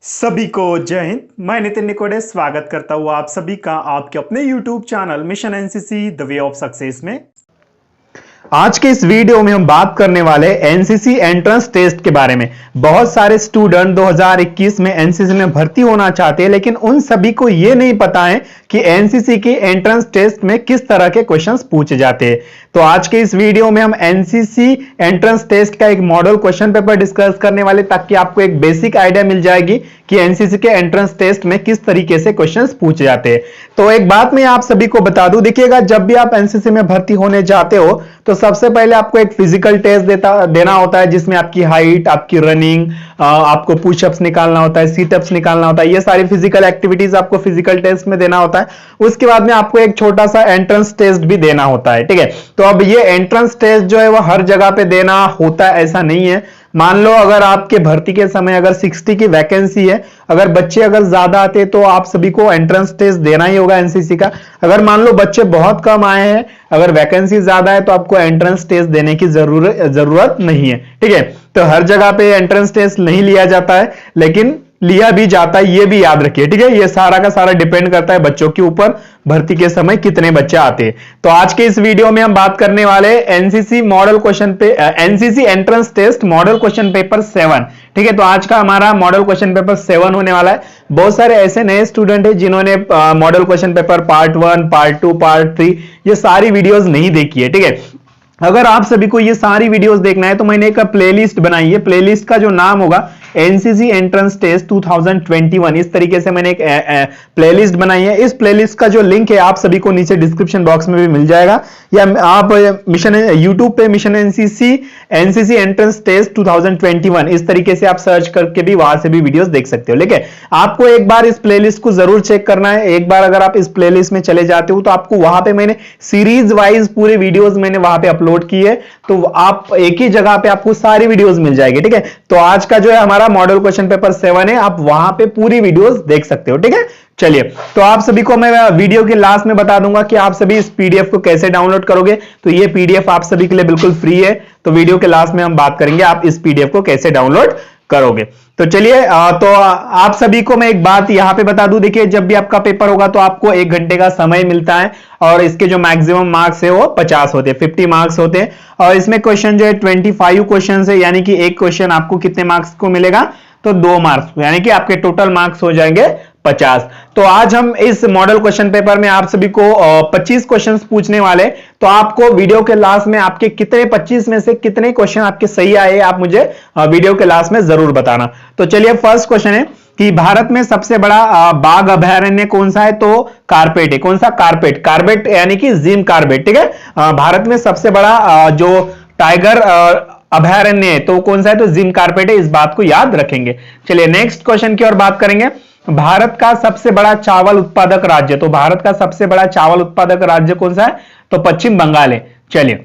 सभी को जय हिंद। मैं नितिन निकोड़े स्वागत करता हूँ आप सभी का आपके अपने YouTube channel mission NCC the way of success में। आज के इस वीडियो में हम बात करने वाले एनसीसी एंट्रेंस टेस्ट के बारे में। बहुत सारे स्टूडेंट 2021 में एनसीसी में भर्ती होना चाहते हैं, लेकिन उन सभी को यह नहीं पता है कि एनसीसी के एंट्रेंस टेस्ट में किस तरह के क्वेश्चंस पूछे जाते हैं। तो आज के इस वीडियो में हम एनसीसी एंट्रेंस टेस्ट का एक मॉडल क्वेश्चन पेपर डिस्कस करने वाले, ताकि आपको एक बेसिक आइडिया मिल जाएगी कि एनसीसी के एंट्रेंस टेस्ट में किस तरीके से क्वेश्चंस पूछे जाते हैं। तो एक बात मैं आप सभी को बता दूं, देखिएगा, जब भी आप एनसीसी में भर्ती होने जाते हो तो सबसे पहले आपको एक फिजिकल टेस्ट देना होता है, जिसमें आपकी हाइट, आपकी रनिंग, आपको पुशअप्स निकालना होता है, सीटअप्स निकालना होता है। ये सारी फिजिकल एक्टिविटीज आपको फिजिकल टेस्ट में देना होता है। उसके बाद में आपको एक छोटा सा एंट्रेंस टेस्ट भी देना होता है, ठीक है। तो अब ये एंट्रेंस टेस्ट जो है वो हर जगह पे देना होता है ऐसा नहीं है। मान लो अगर आपके भर्ती के समय अगर 60 की वैकेंसी है, अगर बच्चे अगर ज्यादा आते तो आप सभी को एंट्रेंस टेस्ट देना ही होगा एनसीसी का। अगर मान लो बच्चे बहुत कम आए हैं, अगर वैकेंसी ज्यादा है, तो आपको एंट्रेंस टेस्ट देने की जरूरत नहीं है, ठीक है। तो हर जगह पे एंट्रेंस टेस्ट नहीं लिया जाता है, लेकिन लिया भी जाता है, ये भी याद रखिए, ठीक है। ये सारा का सारा डिपेंड करता है बच्चों के ऊपर, भर्ती के समय कितने बच्चे आते हैं। तो आज के इस वीडियो में हम बात करने वाले एनसीसी मॉडल क्वेश्चन पे NCC entrance test model question paper 7, ठीक है। तो आज का हमारा मॉडल क्वेश्चन पेपर 7 होने वाला है। बहुत सारे ऐसे नए स्टूडेंट हैं जिन्होंने model question paper part 1, part 2, part 3 ये सारी वीडियोस नहीं देखी है, ठीक है। अगर आप सभी को ये सारी वीडियोस देखना है तो मैंने एक प्लेलिस्ट बनाई है। प्लेलिस्ट का जो नाम होगा एनसीसी एंट्रेंस टेस्ट 2021, इस तरीके से मैंने एक प्लेलिस्ट बनाई है। इस प्लेलिस्ट का जो लिंक है आप सभी को नीचे डिस्क्रिप्शन बॉक्स में भी मिल जाएगा, या आप मिशन यूट्यूब पे मिशन एनसीसी एंट्रेंस टेस्ट 2021 इस तरीके से आप सर्च करके भी वहां से भी वीडियोस देख सकते हो। लेकिन आपको एक बार इस प्लेलिस्ट को जरूर चेक करना है। एक बार अगर आप इस प्लेलिस्ट में चले जाते हो तो आपको वहां पे मैंने सीरीज वाइज पूरे वीडियोस मैंने वहां पे अपलोड किए, तो आप एक ही जगह पे आपको सारी वीडियोस मिल जाएगी, ठीक है। तो आज का जो है हमारा मॉडल क्वेश्चन पेपर 7 है, आप वहां पे पूरी वीडियोस देख सकते हो, ठीक है। चलिए, तो आप सभी को मैं वीडियो के लास्ट में बता दूंगा कि आप सभी इस पीडीएफ को कैसे डाउनलोड करोगे। तो ये पीडीएफ आप सभी के लिए बिल्कुल फ्री है, तो वीडियो के लास्ट में हम बात करेंगे आप इस पीडीएफ को कैसे डाउनलोड करोगे। तो चलिए, तो आप सभी को मैं एक बात यहां पे बता दूं, देखिए, जब भी आपका पेपर होगा तो आपको 1 घंटे का समय मिलता है, और इसके जो मैक्सिमम मार्क्स है वो 50 होते हैं, 50 मार्क्स होते हैं। और इसमें क्वेश्चन जो है 25 क्वेश्चन है, यानी कि एक क्वेश्चन आपको कितने मार्क्स को मिलेगा, तो 2 मार्क्स, यानी कि आपके टोटल मार्क्स हो जाएंगे 50। तो आज हम इस मॉडल क्वेश्चन पेपर में आप सभी को 25 क्वेश्चंस पूछने वाले। तो आपको वीडियो के लास्ट में आपके कितने 25 में से कितने क्वेश्चन आपके सही आए, आप मुझे वीडियो के लास्ट में जरूर बताना। तो चलिए, फर्स्ट क्वेश्चन है कि भारत में सबसे बड़ा बाघ अभयारण्य कौन सा है, तो कारपेट है। कौन सा? कारपेट। कारपेट यानी कि जिम कार्बेट, ठीक है। भारत में सबसे बड़ा जो टाइगर अभयारण्य है तो कौन सा है, तो जिम कार्बेट है। इस बात को याद रखेंगे। चलिए, नेक्स्ट क्वेश्चन की ओर बात करेंगे। भारत का सबसे बड़ा चावल उत्पादक राज्य, तो भारत का सबसे बड़ा चावल उत्पादक राज्य कौन सा है, तो पश्चिम बंगाल है। चलिए,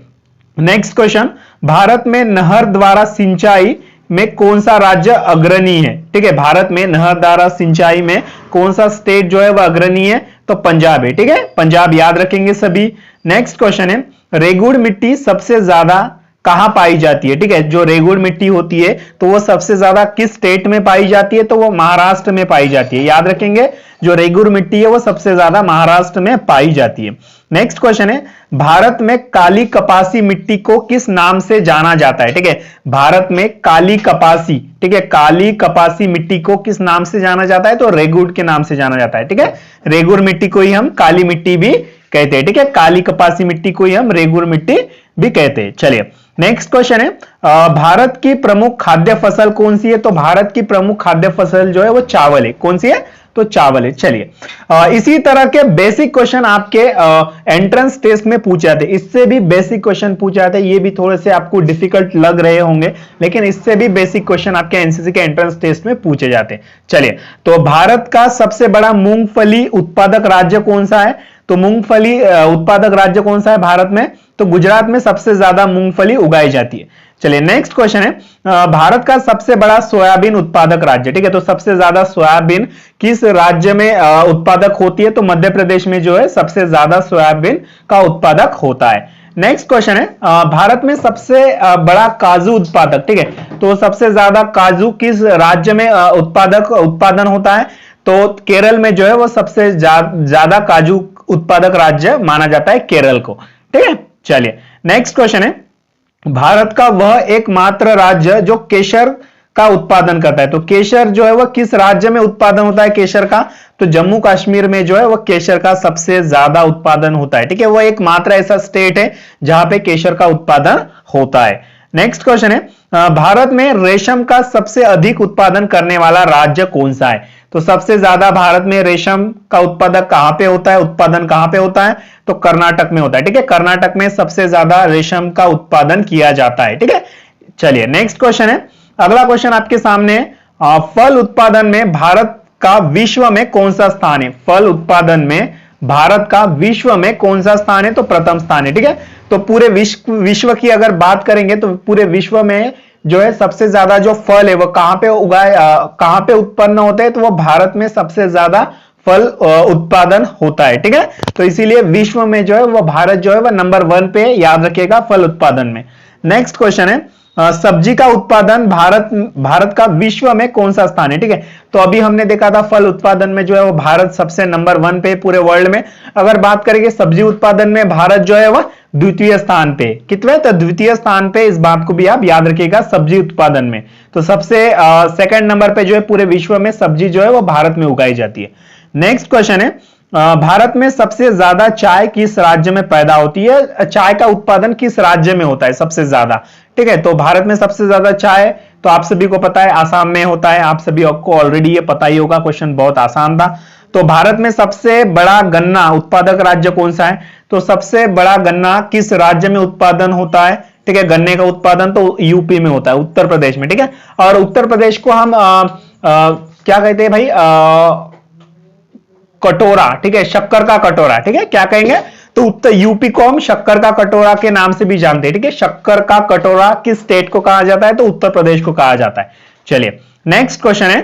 नेक्स्ट क्वेश्चन, भारत में नहर द्वारा सिंचाई में कौन सा राज्य अग्रणी है, ठीक है। भारत में नहर द्वारा सिंचाई में कौन सा स्टेट जो है वह अग्रणी है, तो पंजाब है, ठीक है। पंजाब याद रखेंगे सभी। नेक्स्ट क्वेश्चन है, रेगुड़ मिट्टी सबसे ज्यादा कहां पाई जाती है, ठीक है। जो रेगुड़ मिट्टी होती है तो वो सबसे ज्यादा किस स्टेट में पाई जाती है, तो वो महाराष्ट्र में पाई जाती है। याद रखेंगे, जो रेगुड़ मिट्टी है वो सबसे ज्यादा महाराष्ट्र में पाई जाती है। नेक्स्ट क्वेश्चन है, भारत में काली कपासी मिट्टी को किस नाम से जाना जाता है, ठीक है। भारत में काली कपासी, ठीक है, काली कपासी मिट्टी को किस नाम से जाना जाता है, तो रेगुड़ के नाम से जाना जाता है, ठीक है। रेगुड़ मिट्टी को ही हम काली मिट्टी भी कहते हैं, ठीक है। काली कपासी मिट्टी को ही हम रेगुड़ मिट्टी भी कहते हैं। चलिए, नेक्स्ट क्वेश्चन है, भारत की प्रमुख खाद्य फसल कौन सी है, तो भारत की प्रमुख खाद्य फसल जो है वो चावल है। कौन सी है, तो चावल है। चलिए, इसी तरह के बेसिक क्वेश्चन आपके एंट्रेंस टेस्ट में पूछे जाते हैं। इससे भी बेसिक क्वेश्चन पूछे जाते हैं। ये भी थोड़े से आपको डिफिकल्ट लग रहे होंगे, लेकिन इससे भी बेसिक क्वेश्चन आपके एनसीसी के एंट्रेंस टेस्ट में पूछे जाते हैं। चलिए, तो भारत का सबसे बड़ा मूंगफली उत्पादक राज्य कौन सा है, तो मूंगफली उत्पादक राज्य कौन सा है भारत में, तो गुजरात में सबसे ज्यादा मूंगफली उगाई जाती है। चलिए, नेक्स्ट क्वेश्चन है, भारत का सबसे बड़ा सोयाबीन उत्पादक राज्य, ठीक है। तो सबसे ज्यादा सोयाबीन किस राज्य में उत्पादक होती है, तो मध्य प्रदेश में जो है सबसे ज्यादा सोयाबीन का उत्पादक होता है। नेक्स्ट क्वेश्चन है भारत में सबसे बड़ा काजू उत्पादक, ठीक है, तो सबसे ज्यादा काजू किस राज्य में उत्पादन होता है? तो केरल में जो है वो सबसे ज्यादा काजू उत्पादक राज्य माना जाता है केरल को, ठीक है। चलिए नेक्स्ट क्वेश्चन है भारत का वह एकमात्र राज्य जो केशर का उत्पादन करता है, तो केशर जो है वह किस राज्य में उत्पादन होता है केशर का? तो जम्मू कश्मीर में जो है वह केशर का सबसे ज्यादा उत्पादन होता है, ठीक है, वह एकमात्र ऐसा स्टेट है जहां पे केशर का उत्पादन होता है। नेक्स्ट क्वेश्चन है भारत में रेशम का सबसे अधिक उत्पादन करने वाला राज्य कौन सा है? तो सबसे ज्यादा भारत में रेशम का उत्पादन कहां पे होता है? तो कर्नाटक में होता है, ठीक है, कर्नाटक में सबसे ज्यादा रेशम का उत्पादन किया जाता है, ठीक है। चलिए नेक्स्ट क्वेश्चन है, अगला क्वेश्चन आपके सामने, फल उत्पादन में भारत का विश्व में कौन सा स्थान है? फल उत्पादन में भारत का विश्व में कौन सा स्थान है? तो प्रथम स्थान है, ठीक है। तो पूरे विश्व की अगर बात करेंगे तो पूरे विश्व में जो है सबसे ज्यादा जो फल है वो कहां पे उत्पन्न होते हैं? तो वो भारत में सबसे ज्यादा फल उत्पादन होता है, ठीक है। तो इसीलिए विश्व में जो है वो भारत जो है वह नंबर 1 पे, याद रखिएगा, फल उत्पादन में। नेक्स्ट क्वेश्चन है सब्जी का उत्पादन भारत का विश्व में कौन सा स्थान है? ठीक है, तो अभी हमने देखा था फल उत्पादन में जो है वो भारत सबसे नंबर 1 पे पूरे वर्ल्ड में। अगर बात करेंगे सब्जी उत्पादन में भारत जो है वह द्वितीय स्थान पे, कितने? तो द्वितीय स्थान पे, इस बात को भी आप याद रखिएगा सब्जी उत्पादन में। तो सबसे सेकंड नंबर पे जो है पूरे विश्व में सब्जी जो है वो भारत में उगाई जाती है। नेक्स्ट क्वेश्चन है भारत में सबसे ज्यादा चाय किस राज्य में पैदा होती है? चाय का उत्पादन किस राज्य में होता है सबसे ज्यादा? ठीक है, तो भारत में सबसे ज्यादा चाय तो आप सभी को पता है आसाम में होता है, आप सभी को ऑलरेडी ये पता ही होगा, क्वेश्चन बहुत आसान था। तो भारत में सबसे बड़ा गन्ना उत्पादक राज्य कौन सा है? तो सबसे बड़ा गन्ना किस राज्य में उत्पादन होता है? ठीक है, गन्ने का उत्पादन तो यूपी में होता है, उत्तर प्रदेश में, ठीक है। और उत्तर प्रदेश को हम क्या कहते हैं भाई? कटोरा, ठीक है, शक्कर का कटोरा, ठीक है, क्या कहेंगे? तो उत्तर यूपी को हम शक्कर का कटोरा के नाम से भी जानते हैं, ठीक है। शक्कर का कटोरा किस स्टेट को कहा जाता है? तो उत्तर प्रदेश को कहा जाता है। चलिए नेक्स्ट क्वेश्चन है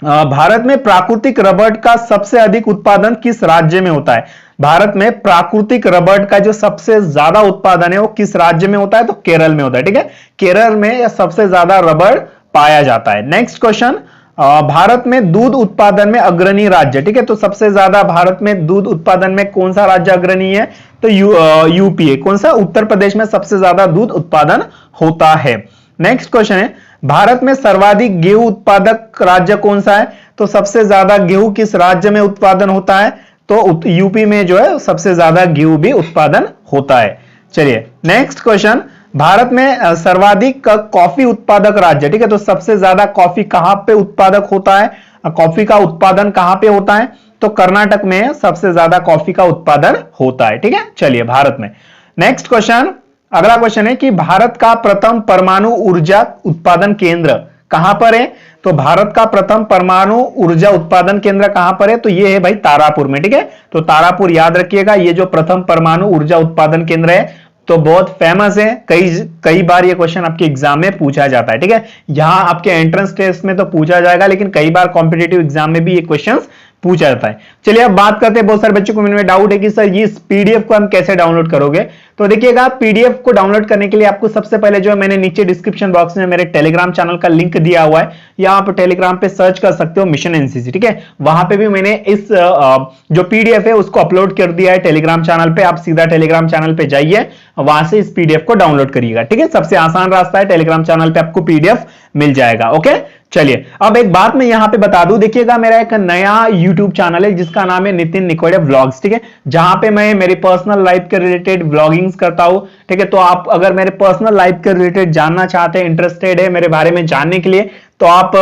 भारत में प्राकृतिक रबड़ का सबसे अधिक उत्पादन किस राज्य में होता है? भारत में प्राकृतिक रबड़ का जो सबसे ज्यादा उत्पादन है वो किस राज्य में होता है? तो केरल में होता है, ठीक है, केरल में सबसे ज्यादा रबड़ पाया जाता है। नेक्स्ट क्वेश्चन भारत में दूध उत्पादन में अग्रणी राज्य, ठीक है, तो सबसे ज्यादा भारत में दूध उत्पादन में कौन सा राज्य अग्रणी है? तो यूपी है। कौन सा? उत्तर प्रदेश में सबसे ज्यादा दूध उत्पादन होता है। नेक्स्ट क्वेश्चन है भारत में सर्वाधिक गेहूं उत्पादक राज्य कौन सा है? तो सबसे ज्यादा गेहूं किस राज्य में उत्पादन होता है? तो यूपी में जो है सबसे ज्यादा गेहूं भी उत्पादन होता है। चलिए नेक्स्ट क्वेश्चन भारत में सर्वाधिक कॉफी उत्पादक राज्य, ठीक है, तो सबसे ज्यादा कॉफी कहां पे उत्पादक होता है? कॉफी का उत्पादन कहां पे होता है? तो कर्नाटक में सबसे ज्यादा कॉफी का उत्पादन होता है, ठीक है। चलिए भारत में। नेक्स्ट क्वेश्चन, अगला क्वेश्चन है कि भारत का प्रथम परमाणु ऊर्जा उत्पादन केंद्र कहां पर है? तो भारत का प्रथम परमाणु ऊर्जा उत्पादन केंद्र कहां पर है? तो ये है भाई तारापुर में, ठीक है। तो तारापुर याद रखिएगा, ये जो प्रथम परमाणु ऊर्जा उत्पादन केंद्र है तो बहुत फेमस है, कई बार ये क्वेश्चन आपके एग्जाम में पूछा जाता है, ठीक है। यहां आपके एंट्रेंस टेस्ट में तो पूछा जाएगा, लेकिन कई बार कॉम्पिटिटिव एग्जाम में भी ये क्वेश्चंस पूछा जाता है। चलिए अब बात करते हैं, बहुत सारे बच्चों को मन में डाउट है कि सर ये पीडीएफ को हम कैसे डाउनलोड करोगे? तो देखिएगा पीडीएफ को डाउनलोड करने के लिए आपको सबसे पहले जो है मैंने नीचे डिस्क्रिप्शन बॉक्स में मेरे टेलीग्राम चैनल का लिंक दिया हुआ है, या आप टेलीग्राम पे सर्च कर सकते हो मिशन एनसीसी, ठीक है। वहां पे भी मैंने इस जो पीडीएफ है उसको अपलोड कर दिया है टेलीग्राम चैनल पे। आप सीधा टेलीग्राम चैनल पे जाइए, वहां से इस पीडीएफ को डाउनलोड करिएगा, ठीक है। सबसे आसान रास्ता है, टेलीग्राम चैनल पे आपको पीडीएफ मिल जाएगा। ओके, चलिए अब एक बात मैं यहां पे बता दूं, देखिएगा मेरा एक नया यूट्यूब चैनल है जिसका नाम है नितिन निकोड़े व्लॉग्स, ठीक है, जहां पे मैं मेरी पर्सनल लाइफ के रिलेटेड व्लॉगिंग्स करता हूं, ठीक है। तो आप अगर मेरे पर्सनल लाइफ के रिलेटेड जानना चाहते हैं, इंटरेस्टेड है मेरे बारे में जानने के लिए, तो आप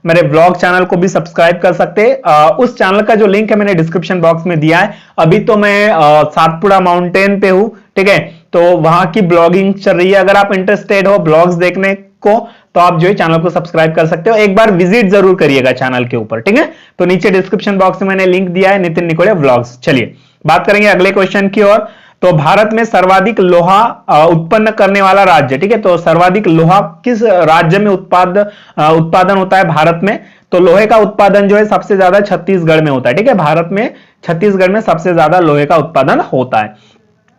मेरे व्लॉग चैनल को भी सब्सक्राइब कर सकते हैं। उस चैनल का जो लिंक है मैंने डिस्क्रिप्शन बॉक्स में दिया है। अभी तो मैं सातपुड़ा माउंटेन पे हूं, ठीक है, तो वहां की ब्लॉगिंग चल रही है। अगर आप इंटरेस्टेड हो ब्लॉग्स देखने को तो आप जो है चैनल को सब्सक्राइब कर सकते हो, एक बार विजिट जरूर करिएगा चैनल के ऊपर, ठीक है। तो नीचे डिस्क्रिप्शन बॉक्स में मैंने लिंक दिया है, नितिन निकोड़े व्लॉग्स। चलिए बात करेंगे अगले क्वेश्चन की ओर। तो भारत में सर्वाधिक लोहा उत्पन्न करने वाला राज्य, ठीक है, तो सर्वाधिक लोहा किस राज्य में उत्पादन होता है भारत में? तो लोहे का उत्पादन जो है सबसे ज्यादा छत्तीसगढ़ में होता है, ठीक है। भारत में छत्तीसगढ़ में सबसे ज्यादा लोहे का उत्पादन होता है।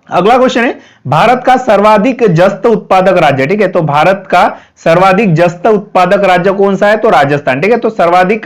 अगला क्वेश्चन है, भारत का सर्वाधिक जस्त उत्पादक राज्य, ठीक है, तो भारत का सर्वाधिक जस्त उत्पादक राज्य कौन सा है, तो राजस्थान, ठीक है, तो सर्वाधिक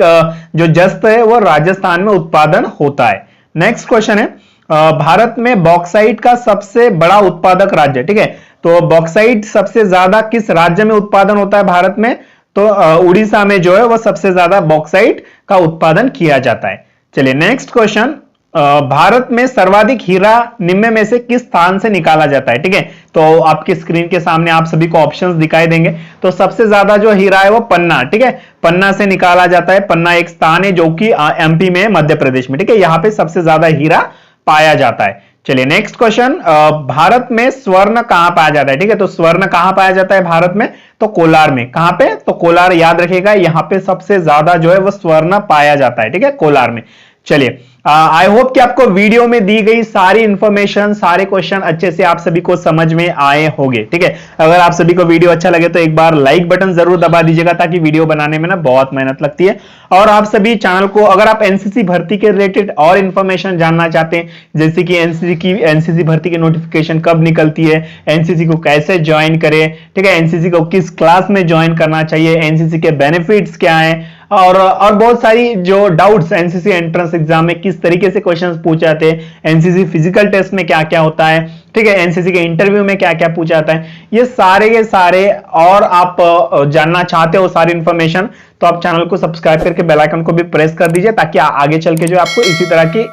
जो जस्त है वो राजस्थान में उत्पादन होता है। नेक्स्ट क्वेश्चन है, भारत में बॉक्साइट का सबसे बड़ा उत्पादक राज्य, ठीक है, तो बॉक्साइट सबसे ज्यादा किस राज्य में उत्पादन होता है भारत में, तो उड़ीसा में जो है वो सबसे ज्यादा बॉक्साइट का उत्पादन किया जाता है। चलिए नेक्स्ट क्वेश्चन, भारत में सर्वाधिक हीरा निम्न में से किस स्थान से निकाला जाता है, ठीक है, तो आपकी स्क्रीन के सामने आप सभी को ऑप्शंस दिखाई देंगे। तो सबसे ज्यादा जो हीरा है वो पन्ना, ठीक है, पन्ना से निकाला जाता है। पन्ना एक स्थान है जो कि एमपी में, मध्य प्रदेश में, ठीक है, यहां पे सबसे ज्यादा हीरा पाया जाता है। चलिए नेक्स्ट क्वेश्चन, भारत में स्वर्ण कहां पाया जाता है, ठीक है, तो स्वर्ण कहां पाया जाता है भारत में, तो कोलार में। कहां पे, तो कोलार, याद रखिएगा, यहां पे सबसे ज्यादा जो है वो स्वर्ण पाया जाता है, ठीक है, कोलार में। चलिए आई होप कि आपको वीडियो में दी गई सारी इंफॉर्मेशन, सारे क्वेश्चन अच्छे से आप सभी को समझ में आए होंगे, ठीक है। अगर आप सभी को वीडियो अच्छा लगे तो एक बार लाइक बटन जरूर दबा दीजिएगा, ताकि वीडियो बनाने में ना बहुत मेहनत लगती है। और आप सभी चैनल को, अगर आप एनसीसी भर्ती के रिलेटेड और इंफॉर्मेशन जानना चाहते हैं, जैसे कि एनसीसी भर्ती की नोटिफिकेशन कब निकलती है, एनसीसी को कैसे ज्वाइन करें, ठीक है, एनसीसी को किस क्लास में ज्वाइन करना चाहिए, एनसीसी के बेनिफिट्स क्या हैं, और बहुत सारी जो डाउट्स, एनसीसी एंट्रेंस एग्जाम में किस तरीके से क्वेश्चंस पूछे जाते हैं, एनसीसी फिजिकल टेस्ट में क्या क्या होता है, ठीक है, एनसीसी के इंटरव्यू में क्या क्या पूछा जाता है, ये सारे के सारे और आप जानना चाहते हो सारी इंफॉर्मेशन, तो आप चैनल को सब्सक्राइब करके बेल आइकन को भी प्रेस कर दीजिए, ताकि आगे चल के जो आपको इसी तरह की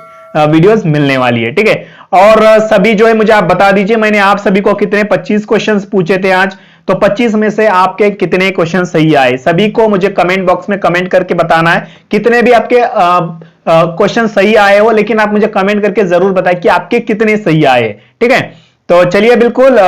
वीडियोस मिलने वाली है, ठीक है। और सभी जो है मुझे आप बता दीजिए, मैंने आप सभी को कितने 25 क्वेश्चंस पूछे थे आज, तो 25 में से आपके कितने क्वेश्चन सही आए, सभी को मुझे कमेंट बॉक्स में कमेंट करके बताना है। कितने भी आपके क्वेश्चन सही आए हो, लेकिन आप मुझे कमेंट करके जरूर बताएं कि आपके कितने सही आए, ठीक है। तो चलिए, बिल्कुल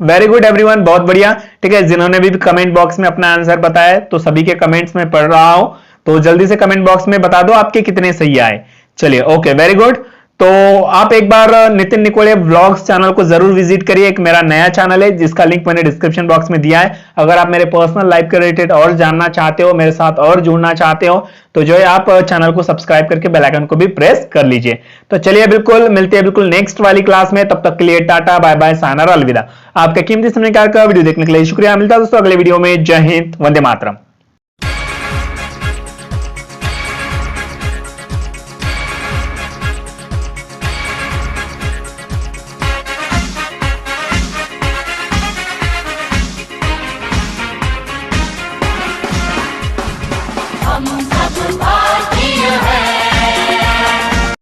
वेरी गुड एवरीवन, बहुत बढ़िया, ठीक है। जिन्होंने भी कमेंट बॉक्स में अपना आंसर बताया, तो सभी के कमेंट्स में पढ़ रहा हूं, तो जल्दी से कमेंट बॉक्स में बता दो आपके कितने सही आए। चलिए ओके, वेरी गुड। तो आप एक बार नितिन निकोले व्लॉग्स चैनल को जरूर विजिट करिए, एक मेरा नया चैनल है जिसका लिंक मैंने डिस्क्रिप्शन बॉक्स में दिया है। अगर आप मेरे पर्सनल लाइफ के रिलेटेड और जानना चाहते हो, मेरे साथ और जुड़ना चाहते हो, तो जो है आप चैनल को सब्सक्राइब करके बेल आइकन को भी प्रेस कर लीजिए। तो चलिए, बिल्कुल मिलते हैं बिल्कुल नेक्स्ट वाली क्लास में, तब तक के लिए टाटा बाय बाय, सायनारा, अलविदा। आपका कीमती समय निकाल कर वीडियो देखने के लिए शुक्रिया। मिलता है दोस्तों अगले वीडियो में। जय हिंद, वंदे मातरम।